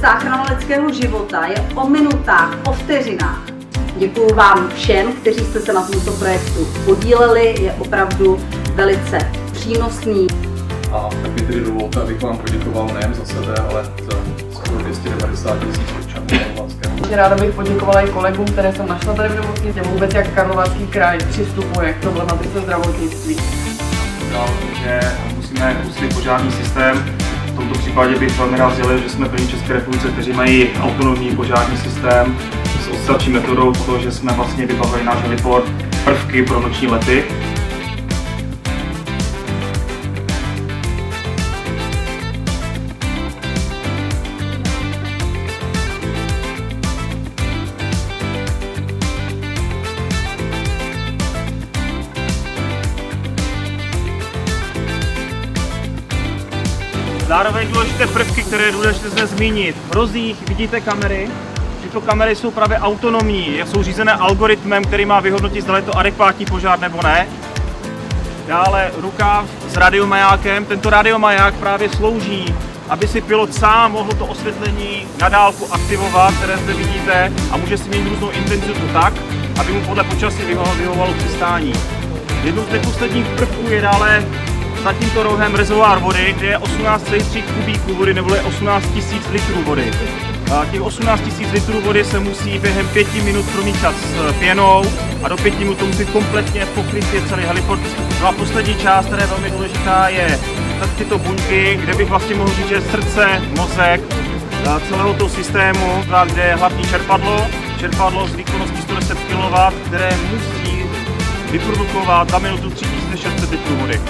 záchrana lidského života je o minutách, o vteřinách. Děkuji vám všem, kteří jste se na tomto projektu podíleli, je opravdu velice přínosný. A tak mi tedy dovolte, abych vám poděkoval nejen za sebe, ale za skoro 290 000 občanů Karlovarského. Ráda bych poděkovala i kolegům, které jsem našla tady v nemocnici, vůbec jak Karlovarský kraj přistupuje k problematice zdravotnictví. Že musíme pustit požární systém. V tomto případě bych velmi rád sdělil, že jsme první České republice, kteří mají autonomní požární systém s odstavčí metodou, protože jsme vlastně vybavili náš heliport prvky pro noční lety. Zároveň důležité prvky, které je důležité zde zmínit. V rozích vidíte kamery. Tyto kamery jsou právě autonomní, jsou řízené algoritmem, který má vyhodnotit, zda je to adekvátní požár nebo ne. Dále rukáv s radiomajákem. Tento radiomaják právě slouží, aby si pilot sám mohl to osvětlení na dálku aktivovat, které zde vidíte, a může si mít různou intenzitu tak, aby mu podle počasí vyhovovalo přistání. Jednou z nejposledních prvků je dále za tímto rohem rezervoár vody, kde je 18,3 kubíků vody, nebo 18 000 litrů vody. Těch 18 000 litrů vody se musí během 5 minut promíchat s pěnou a do 5 minut to musí kompletně pokryt celý heliport. No a poslední část, která je velmi důležitá, je tyto buňky, kde bych vlastně mohl říct, že srdce, mozek celého toho systému, kde je hlavní čerpadlo s výkonností 110 kW, které musí vyprodukovat za minutu 3600 litrů vody.